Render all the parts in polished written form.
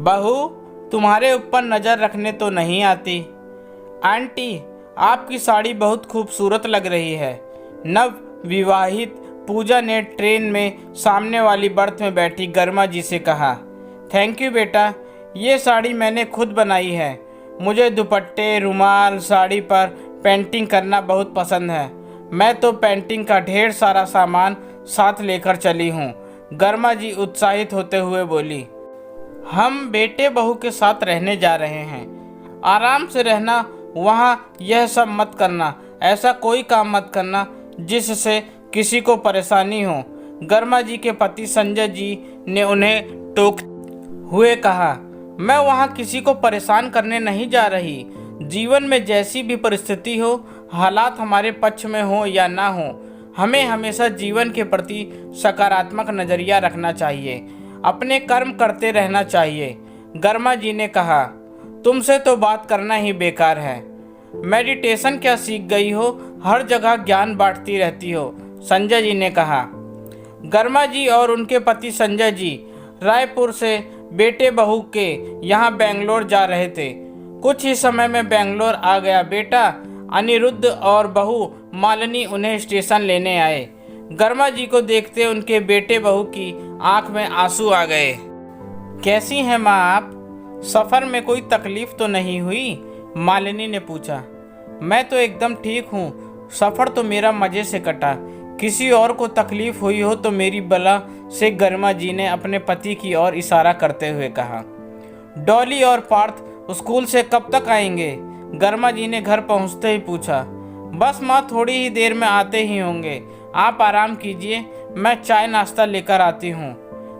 बहू, तुम्हारे ऊपर नज़र रखने तो नहीं आती। आंटी, आपकी साड़ी बहुत खूबसूरत लग रही है। नव विवाहित पूजा ने ट्रेन में सामने वाली बर्थ में बैठी गर्मा जी से कहा। थैंक यू बेटा, ये साड़ी मैंने खुद बनाई है। मुझे दुपट्टे, रुमाल, साड़ी पर पेंटिंग करना बहुत पसंद है। मैं तो पेंटिंग का ढेर सारा सामान साथ लेकर चली हूँ। गर्मा जी उत्साहित होते हुए बोली। हम बेटे बहू के साथ रहने जा रहे हैं। आराम से रहना, वहाँ यह सब मत करना। ऐसा कोई काम मत करना जिससे किसी को परेशानी हो। गर्मा जी के पति संजय जी ने उन्हें टोक हुए कहा। मैं वहाँ किसी को परेशान करने नहीं जा रही। जीवन में जैसी भी परिस्थिति हो, हालात हमारे पक्ष में हो या ना हो, हमें हमेशा जीवन के प्रति सकारात्मक नज़रिया रखना चाहिए। अपने कर्म करते रहना चाहिए। गर्मा जी ने कहा। तुमसे तो बात करना ही बेकार है। मेडिटेशन क्या सीख गई हो? हर जगह ज्ञान बांटती रहती हो, संजय जी ने कहा। गर्मा जी और उनके पति संजय जी रायपुर से बेटे बहू के यहाँ बेंगलोर जा रहे थे। कुछ ही समय में बेंगलोर आ गया। बेटा अनिरुद्ध और बहू मालिनी उन्हें स्टेशन लेने आए। गर्मा जी को देखते उनके बेटे बहू की आंख में आंसू आ गए। कैसी हैं माँ आप? सफ़र में कोई तकलीफ़ तो नहीं हुई? मालिनी ने पूछा। मैं तो एकदम ठीक हूँ। सफ़र तो मेरा मज़े से कटा। किसी और को तकलीफ़ हुई हो तो मेरी बला से, गर्मा जी ने अपने पति की ओर इशारा करते हुए कहा। डॉली और पार्थ स्कूल से कब तक आएंगे? गर्मा जी ने घर पहुँचते ही पूछा। बस माँ, थोड़ी ही देर में आते ही होंगे। आप आराम कीजिए, मैं चाय नाश्ता लेकर आती हूँ।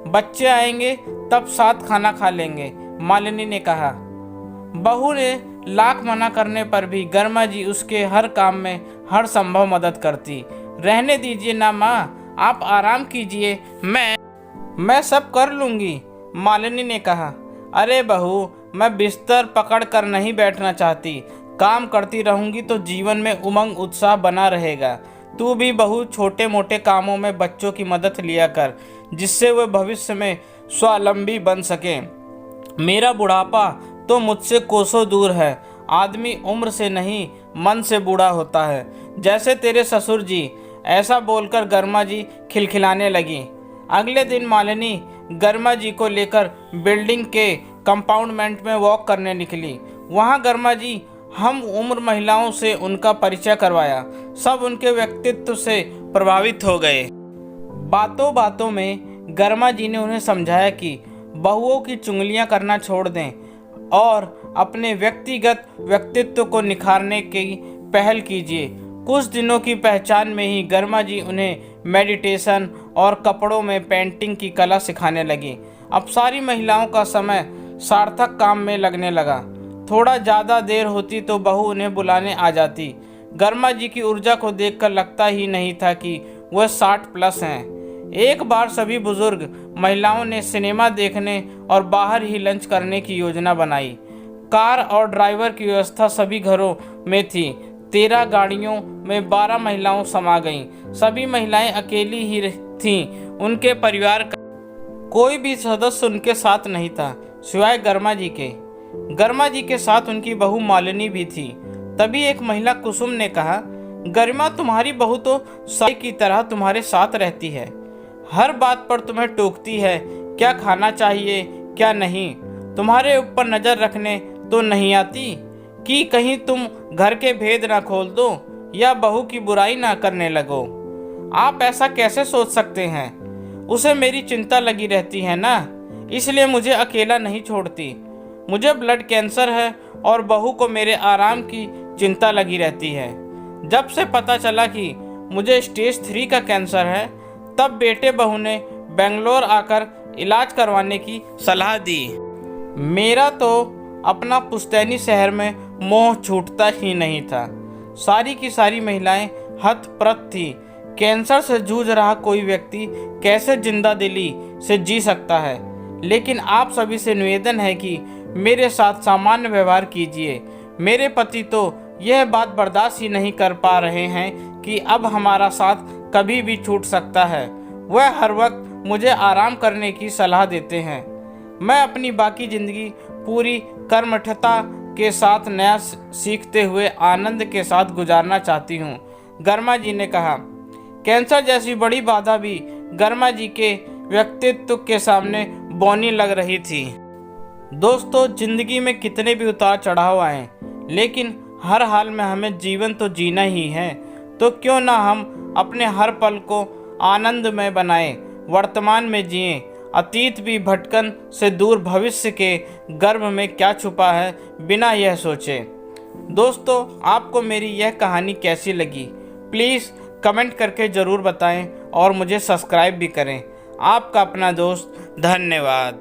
बच्चे आएंगे तब साथ खाना खा लेंगे, मालिनी ने कहा। बहू ने लाख मना करने पर भी गर्मा जी उसके हर काम में हर संभव मदद करती। रहने दीजिए ना माँ, आप आराम कीजिए, मैं सब कर लूँगी, मालिनी ने कहा। अरे बहू, मैं बिस्तर पकड़ कर नहीं बैठना चाहती। काम करती रहूँगी तो जीवन में उमंग उत्साह बना रहेगा। तू भी बहू छोटे मोटे कामों में बच्चों की मदद लिया कर, जिससे वे भविष्य में स्वावलंबी बन सकें। मेरा बुढ़ापा तो मुझसे कोसों दूर है। आदमी उम्र से नहीं, मन से बूढ़ा होता है, जैसे तेरे ससुर जी। ऐसा बोलकर गर्मा जी खिलखिलाने लगी। अगले दिन मालिनी गर्मा जी को लेकर बिल्डिंग के कंपाउंडमेंट में वॉक करने निकली। वहाँ गर्मा जी हम उम्र महिलाओं से उनका परिचय करवाया। सब उनके व्यक्तित्व से प्रभावित हो गए। बातों बातों में गर्मा जी ने उन्हें समझाया कि बहुओं की चुगलियाँ करना छोड़ दें और अपने व्यक्तिगत व्यक्तित्व को निखारने की पहल कीजिए। कुछ दिनों की पहचान में ही गर्मा जी उन्हें मेडिटेशन और कपड़ों में पेंटिंग की कला सिखाने लगी। अब सारी महिलाओं का समय सार्थक काम में लगने लगा। थोड़ा ज़्यादा देर होती तो बहू उन्हें बुलाने आ जाती। गर्मा जी की ऊर्जा को देखकर लगता ही नहीं था कि वह 60+ हैं। एक बार सभी बुजुर्ग महिलाओं ने सिनेमा देखने और बाहर ही लंच करने की योजना बनाई। कार और ड्राइवर की व्यवस्था सभी घरों में थी। 13 गाड़ियों में 12 महिलाओं समा गईं। सभी महिलाएं अकेली ही थीं। उनके परिवार का कोई भी सदस्य उनके साथ नहीं था, सिवाय गर्मा जी के। गर्मा जी के साथ उनकी बहू मालिनी भी थी। तभी एक महिला कुसुम ने कहा, गरिमा, तुम्हारी बहू तो साई की तरह तुम्हारे साथ रहती है। हर बात पर तुम्हें टोकती है, क्या खाना चाहिए क्या नहीं। तुम्हारे ऊपर नज़र रखने तो नहीं आती कि कहीं तुम घर के भेद ना खोल दो या बहू की बुराई ना करने लगो। आप ऐसा कैसे सोच सकते हैं? उसे मेरी चिंता लगी रहती है ना, इसलिए मुझे अकेला नहीं छोड़ती। मुझे ब्लड कैंसर है और बहू को मेरे आराम की चिंता लगी रहती है। जब से पता चला कि मुझे स्टेज 3 का कैंसर है, तब बेटे बहू ने बेंगलोर आकर इलाज करवाने की सलाह दी। मेरा तो अपना पुश्तैनी शहर में मोह छूटता ही नहीं था। सारी की सारी महिलाएं हतप्रभ थी। कैंसर से जूझ रहा कोई व्यक्ति कैसे जिंदा दिली से जी सकता है। लेकिन आप सभी से निवेदन है कि मेरे साथ सामान्य व्यवहार कीजिए। मेरे पति तो यह बात बर्दाश्त ही नहीं कर पा रहे हैं कि अब हमारा साथ कभी भी छूट सकता है। वह हर वक्त मुझे आराम करने की सलाह देते हैं। मैं अपनी बाकी ज़िंदगी पूरी कर्मठता के साथ नया सीखते हुए आनंद के साथ गुजारना चाहती हूँ, गर्मा जी ने कहा। कैंसर जैसी बड़ी बाधा भी गर्मा जी के व्यक्तित्व के सामने बौनी लग रही थी। दोस्तों, जिंदगी में कितने भी उतार चढ़ाव आए, लेकिन हर हाल में हमें जीवन तो जीना ही है। तो क्यों ना हम अपने हर पल को आनंदमय बनाएं, वर्तमान में जिएं, अतीत भी भटकन से दूर, भविष्य के गर्भ में क्या छुपा है बिना यह सोचे। दोस्तों, आपको मेरी यह कहानी कैसी लगी प्लीज़ कमेंट करके ज़रूर बताएं और मुझे सब्सक्राइब भी करें। आपका अपना दोस्त, धन्यवाद।